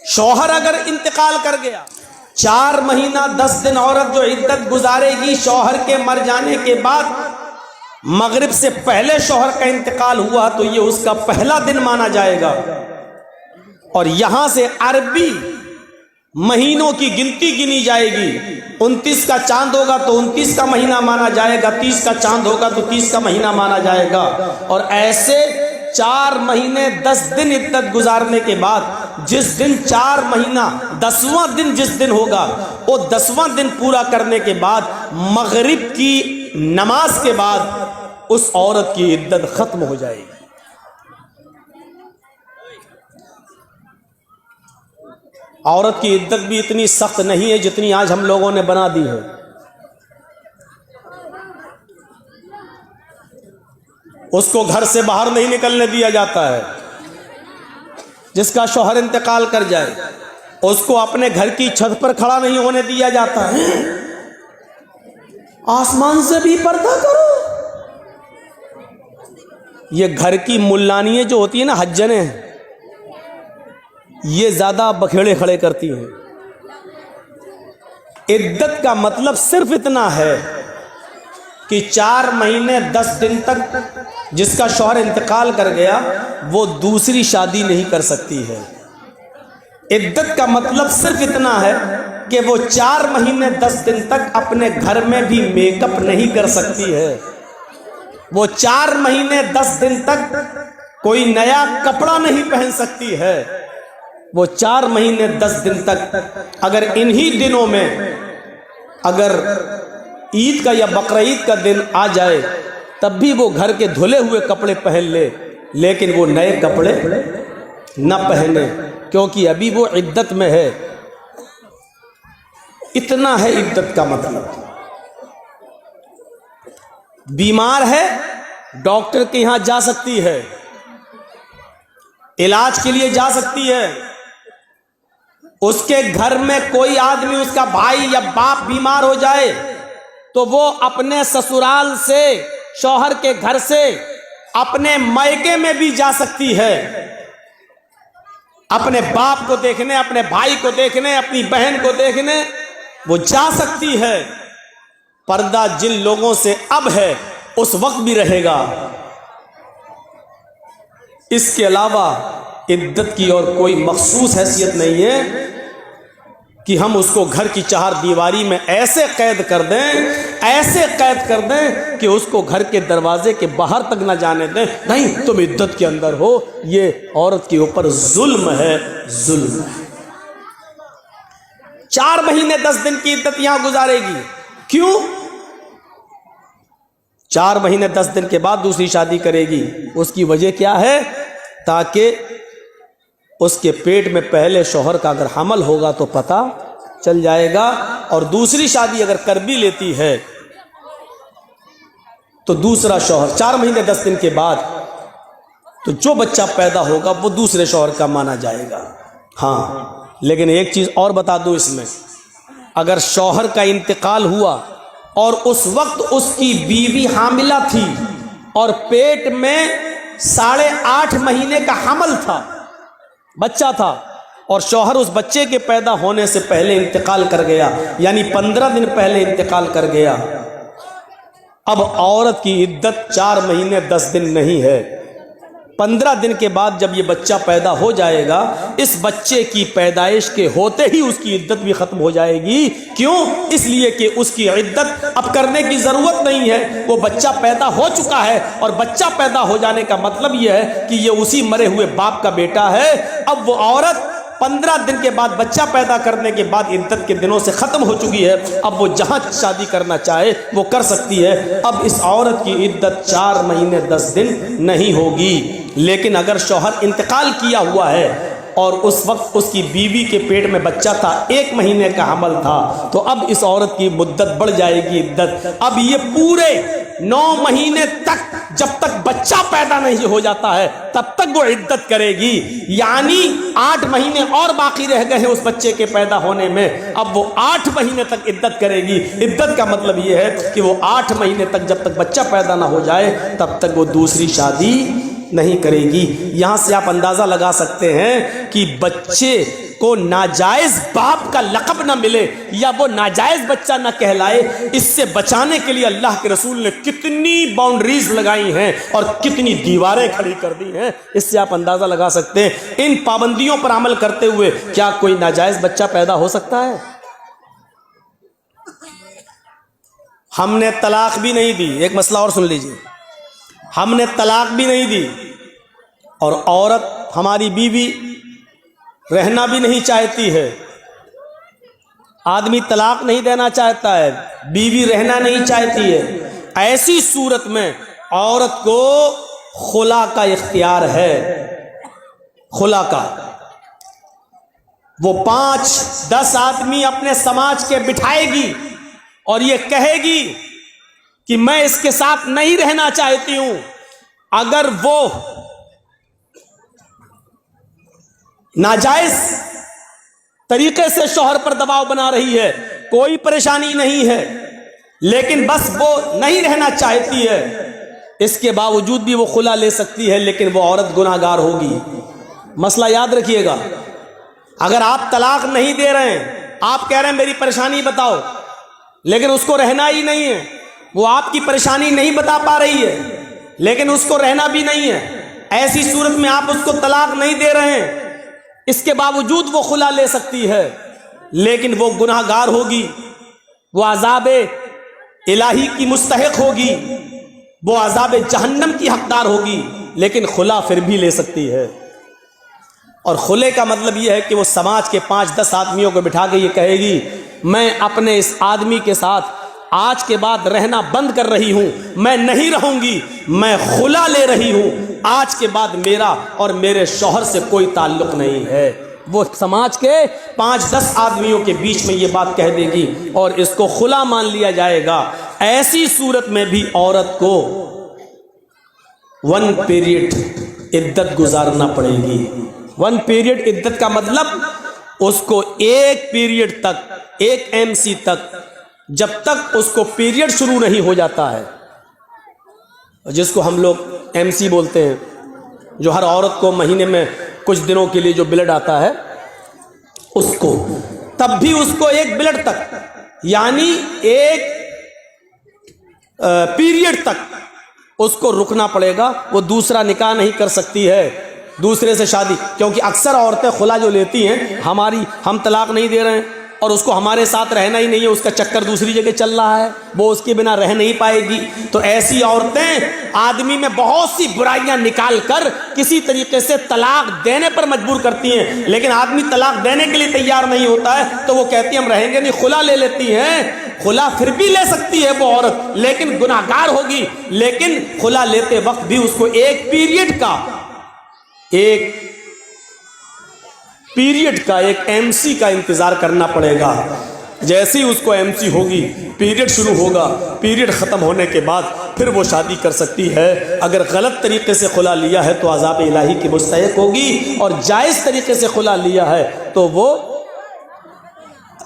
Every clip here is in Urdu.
شوہر اگر انتقال کر گیا 4 مہینہ 10 دن عورت جو عدت گزارے گی، شوہر کے مر جانے کے بعد مغرب سے پہلے شوہر کا انتقال ہوا تو یہ اس کا پہلا دن مانا جائے گا، اور یہاں سے عربی مہینوں کی گنتی گنی جائے گی۔ 29 کا چاند ہوگا تو 29 کا مہینہ مانا جائے گا، 30 کا چاند ہوگا تو 30 کا مہینہ مانا جائے گا، اور ایسے 4 مہینے 10 دن عدت گزارنے کے بعد جس دن 4 مہینہ 10واں دن جس دن ہوگا وہ 10واں دن پورا کرنے کے بعد مغرب کی نماز کے بعد اس عورت کی عدت ختم ہو جائے گی۔ عورت کی عدت بھی اتنی سخت نہیں ہے جتنی آج ہم لوگوں نے بنا دی ہے۔ اس کو گھر سے باہر نہیں نکلنے دیا جاتا ہے۔ جس کا شوہر انتقال کر جائے اس کو اپنے گھر کی چھت پر کھڑا نہیں ہونے دیا جاتا ہے۔ آسمان سے بھی پردہ کرو۔ یہ گھر کی ملانیاں جو ہوتی ہیں نا، حجنیں، یہ زیادہ بکھیڑے کھڑے کرتی ہیں۔ عدت کا مطلب صرف اتنا ہے کہ 4 مہینے 10 دن تک جس کا شوہر انتقال کر گیا وہ دوسری شادی نہیں کر سکتی ہے۔ عدت کا مطلب صرف اتنا ہے کہ وہ 4 مہینے 10 دن تک اپنے گھر میں بھی میک اپ نہیں کر سکتی ہے۔ وہ 4 مہینے 10 دن تک کوئی نیا کپڑا نہیں پہن سکتی ہے۔ وہ 4 مہینے 10 دن تک اگر انہی دنوں میں اگر عید کا یا بقرعید کا دن آ جائے تب بھی وہ گھر کے دھلے ہوئے کپڑے پہن لے، لیکن وہ نئے کپڑے نہ پہنے، کیونکہ ابھی وہ عدت میں ہے۔ اتنا ہے عدت کا مطلب۔ بیمار ہے ڈاکٹر کے یہاں جا سکتی ہے، علاج کے لیے جا سکتی ہے۔ اس کے گھر میں کوئی آدمی، اس کا بھائی یا باپ بیمار ہو جائے تو وہ اپنے سسرال سے، شوہر کے گھر سے اپنے مائکے میں بھی جا سکتی ہے، اپنے باپ کو دیکھنے، اپنے بھائی کو دیکھنے، اپنی بہن کو دیکھنے وہ جا سکتی ہے۔ پردہ جن لوگوں سے اب ہے اس وقت بھی رہے گا۔ اس کے علاوہ عدت کی اور کوئی مخصوص حیثیت نہیں ہے کہ ہم اس کو گھر کی 4 دیواری میں ایسے قید کر دیں، ایسے قید کر دیں کہ اس کو گھر کے دروازے کے باہر تک نہ جانے دیں۔ نہیں، تم عدت کے اندر ہو۔ یہ عورت کے اوپر ظلم ہے، ظلم ہے۔ 4 مہینے 10 دن کی عدت یہاں گزارے گی۔ کیوں؟ 4 مہینے 10 دن کے بعد دوسری شادی کرے گی۔ اس کی وجہ کیا ہے؟ تاکہ اس کے پیٹ میں پہلے شوہر کا اگر حمل ہوگا تو پتہ چل جائے گا، اور دوسری شادی اگر کر بھی لیتی ہے تو دوسرا شوہر 4 مہینے 10 دن کے بعد تو جو بچہ پیدا ہوگا وہ دوسرے شوہر کا مانا جائے گا۔ ہاں، لیکن ایک چیز اور بتا دوں اس میں، اگر شوہر کا انتقال ہوا اور اس وقت اس کی بیوی حاملہ تھی اور پیٹ میں 8.5 مہینے کا حمل تھا، بچہ تھا، اور شوہر اس بچے کے پیدا ہونے سے پہلے انتقال کر گیا، یعنی 15 دن پہلے انتقال کر گیا، اب عورت کی عدت 4 مہینے 10 دن نہیں ہے۔ 15 دن کے بعد جب یہ بچہ پیدا ہو جائے گا، اس بچے کی پیدائش کے ہوتے ہی اس کی عدت بھی ختم ہو جائے گی۔ کیوں؟ اس لیے کہ اس کی عدت اب کرنے کی ضرورت نہیں ہے، وہ بچہ پیدا ہو چکا ہے، اور بچہ پیدا ہو جانے کا مطلب یہ ہے کہ یہ اسی مرے ہوئے باپ کا بیٹا ہے۔ اب وہ عورت 15 دن کے بعد بچہ پیدا کرنے کے بعد عدت کے دنوں سے ختم ہو چکی ہے، اب وہ جہاں شادی کرنا چاہے وہ کر سکتی ہے۔ اب اس عورت کی عدت 4 مہینے 10 دن نہیں ہوگی۔ لیکن اگر شوہر انتقال کیا ہوا ہے اور اس وقت اس کی بیوی کے پیٹ میں بچہ تھا، 1 مہینے کا حمل تھا، تو اب اس عورت کی مدت بڑھ جائے گی عدت۔ اب یہ پورے 9 مہینے تک جب تک بچہ پیدا نہیں ہو جاتا ہے تب تک وہ عدت کرے گی، یعنی 8 مہینے اور باقی رہ گئے ہیں اس بچے کے پیدا ہونے میں، اب وہ 8 مہینے تک عدت کرے گی۔ عدت کا مطلب یہ ہے کہ وہ 8 مہینے تک جب تک بچہ پیدا نہ ہو جائے تب تک وہ دوسری شادی نہیں کرے گی۔ یہاں سے آپ اندازہ لگا سکتے ہیں کہ بچے کو ناجائز باپ کا لقب نہ ملے یا وہ ناجائز بچہ نہ کہلائے، اس سے بچانے کے لیے اللہ کے رسول نے کتنی باؤنڈریز لگائی ہیں اور کتنی دیواریں کھڑی کر دی ہیں، اس سے آپ اندازہ لگا سکتے ہیں۔ ان پابندیوں پر عمل کرتے ہوئے کیا کوئی ناجائز بچہ پیدا ہو سکتا ہے؟ ہم نے طلاق بھی نہیں دی، ایک مسئلہ اور سن لیجیے، ہم نے طلاق بھی نہیں دی اور عورت ہماری بیوی رہنا بھی نہیں چاہتی ہے، آدمی طلاق نہیں دینا چاہتا ہے، بیوی رہنا نہیں چاہتی ہے، ایسی صورت میں عورت کو خلا کا اختیار ہے، خلا کا۔ وہ 5-10 آدمی اپنے سماج کے بٹھائے گی اور یہ کہے گی کہ میں اس کے ساتھ نہیں رہنا چاہتی ہوں۔ اگر وہ ناجائز طریقے سے شوہر پر دباؤ بنا رہی ہے، کوئی پریشانی نہیں ہے، لیکن بس وہ نہیں رہنا چاہتی ہے، اس کے باوجود بھی وہ خلا لے سکتی ہے، لیکن وہ عورت گناہ گار ہوگی۔ مسئلہ یاد رکھیے گا، اگر آپ طلاق نہیں دے رہے ہیں، آپ کہہ رہے ہیں میری پریشانی بتاؤ، لیکن اس کو رہنا ہی نہیں ہے، وہ آپ کی پریشانی نہیں بتا پا رہی ہے لیکن اس کو رہنا بھی نہیں ہے، ایسی صورت میں آپ اس کو طلاق نہیں دے رہے ہیں، اس کے باوجود وہ خلا لے سکتی ہے، لیکن وہ گناہ گار ہوگی، وہ عذاب الہی کی مستحق ہوگی، وہ عذاب جہنم کی حقدار ہوگی، لیکن خلا پھر بھی لے سکتی ہے۔ اور خلے کا مطلب یہ ہے کہ وہ سماج کے 5-10 آدمیوں کو بٹھا کے یہ کہے گی میں اپنے اس آدمی کے ساتھ آج کے بعد رہنا بند کر رہی ہوں، میں نہیں رہوں گی، میں خلا لے رہی ہوں، آج کے بعد میرا اور میرے شوہر سے کوئی تعلق نہیں ہے۔ وہ سماج کے 5-10 آدمیوں کے بیچ میں یہ بات کہہ دے گی اور اس کو خلا مان لیا جائے گا۔ ایسی صورت میں بھی عورت کو 1 پیریڈ عدت گزارنا پڑے گی۔ 1 پیریڈ عدت کا مطلب اس کو 1 پیریڈ تک، 1 MC تک، جب تک اس کو پیریڈ شروع نہیں ہو جاتا ہے، جس کو ہم لوگ MC بولتے ہیں، جو ہر عورت کو مہینے میں کچھ دنوں کے لیے جو بلڈ آتا ہے اس کو، تب بھی اس کو 1 بلڈ تک یعنی 1 پیریڈ تک اس کو رکنا پڑے گا، وہ دوسرا نکاح نہیں کر سکتی ہے، دوسرے سے شادی، کیونکہ اکثر عورتیں خلا جو لیتی ہیں، ہم طلاق نہیں دے رہے ہیں اور اس کو ہمارے ساتھ رہنا ہی نہیں ہے، اس کا چکر دوسری جگہ چل رہا ہے، وہ اس کے بنا رہ نہیں پائے گی، تو ایسی عورتیں آدمی میں بہت سی برائیاں نکال کر کسی طریقے سے طلاق دینے پر مجبور کرتی ہیں، لیکن آدمی طلاق دینے کے لیے تیار نہیں ہوتا ہے تو وہ کہتی ہیں ہم رہیں گے نہیں، خلا لے لیتی ہیں۔ خلا پھر بھی لے سکتی ہے وہ عورت، لیکن گناہ گار ہوگی، لیکن خلا لیتے وقت بھی اس کو 1 پیریڈ کا، 1 MC کا انتظار کرنا پڑے گا۔ جیسے ہی اس کو MC ہوگی، پیریڈ شروع ہوگا، پیریڈ ختم ہونے کے بعد پھر وہ شادی کر سکتی ہے۔ اگر غلط طریقے سے خلا لیا ہے تو عذاب الہی کی مستحق ہوگی، اور جائز طریقے سے خلا لیا ہے تو وہ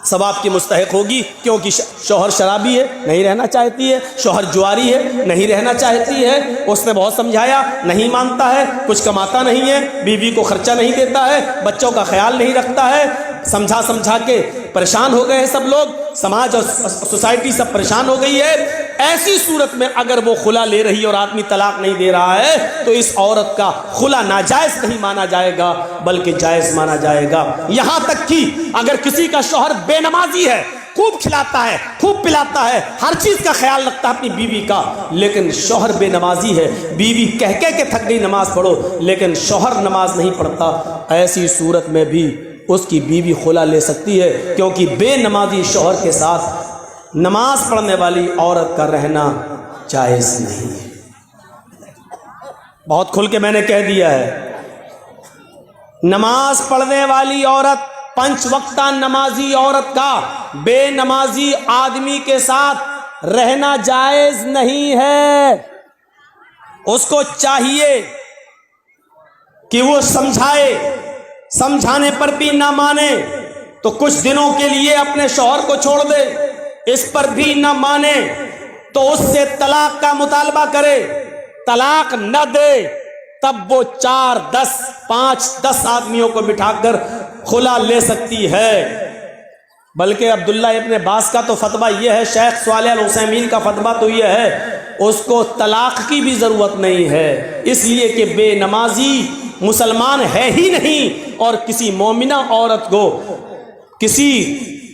ثواب کی مستحق ہوگی، کیونکہ شوہر شرابی ہے، نہیں رہنا چاہتی ہے، شوہر جواری ہے، نہیں رہنا چاہتی ہے، اس نے بہت سمجھایا، نہیں مانتا ہے، کچھ کماتا نہیں ہے، بیوی کو خرچہ نہیں دیتا ہے، بچوں کا خیال نہیں رکھتا ہے، سمجھا کے پریشان ہو گئے ہیں سب لوگ، سماج اور سوسائٹی سب پریشان ہو گئی ہے۔ ایسی صورت میں اگر وہ خلا لے رہی ہے اور آدمی طلاق نہیں دے رہا ہے تو اس عورت کا خلا ناجائز نہیں مانا جائے گا بلکہ جائز مانا جائے گا۔ یہاں تک کہ اگر کسی کا شوہر بے نمازی ہے، خوب کھلاتا ہے، خوب پلاتا ہے، ہر چیز کا خیال رکھتا ہے اپنی بیوی کا، لیکن شوہر بے نمازی ہے، بیوی کہہ کے تھک گئی نماز پڑھو لیکن شوہر نماز نہیں پڑھتا، ایسی صورت میں بھی اس کی بیوی خلا لے سکتی ہے، کیونکہ بے نمازی شوہر کے ساتھ نماز پڑھنے والی عورت کا رہنا جائز نہیں ہے۔ بہت کھل کے میں نے کہہ دیا ہے، نماز پڑھنے والی عورت، 5 وقتہ نمازی عورت کا بے نمازی آدمی کے ساتھ رہنا جائز نہیں ہے۔ اس کو چاہیے کہ وہ سمجھائے، سمجھانے پر بھی نہ مانے تو کچھ دنوں کے لیے اپنے شوہر کو چھوڑ دے، اس پر بھی نہ مانے تو اس سے طلاق کا مطالبہ کرے، طلاق نہ دے تب وہ 4-10 5-10 آدمیوں کو بٹھا کر خلا لے سکتی ہے. بلکہ عبداللہ ابن عباس کا تو فتویٰ یہ ہے، شیخ صالح العثیمین کا فتویٰ تو یہ ہے، اس کو طلاق کی بھی ضرورت نہیں ہے، اس لیے کہ بے نمازی مسلمان ہے ہی نہیں، اور کسی مومنہ عورت کو کسی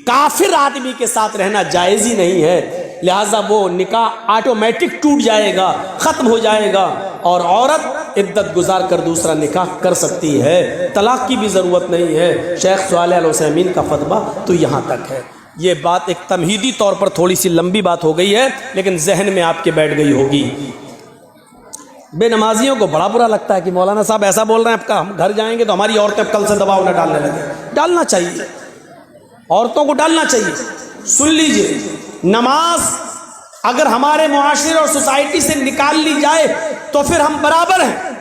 کافر آدمی کے ساتھ رہنا جائز ہی نہیں ہے، لہٰذا وہ نکاح آٹومیٹک ٹوٹ جائے گا، ختم ہو جائے گا، اور عورت عدت گزار کر دوسرا نکاح کر سکتی ہے، طلاق کی بھی ضرورت نہیں ہے. شیخ صالح العثیمین کا فتویٰ تو یہاں تک ہے. یہ بات ایک تمہیدی طور پر تھوڑی سی لمبی بات ہو گئی ہے، لیکن ذہن میں آپ کے بیٹھ گئی ہوگی. بے نمازیوں کو بڑا برا لگتا ہے کہ مولانا صاحب ایسا بول رہے ہیں، ہم گھر جائیں گے تو ہماری عورتیں کل سے دباؤ نہ ڈالنے لگیں. ڈالنا چاہیے، عورتوں کو ڈالنا چاہیے. سن لیجئے، نماز اگر ہمارے معاشرے اور سوسائٹی سے نکال لی جائے تو پھر ہم برابر ہیں،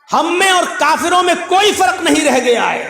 ہم میں اور کافروں میں کوئی فرق نہیں رہ گیا ہے.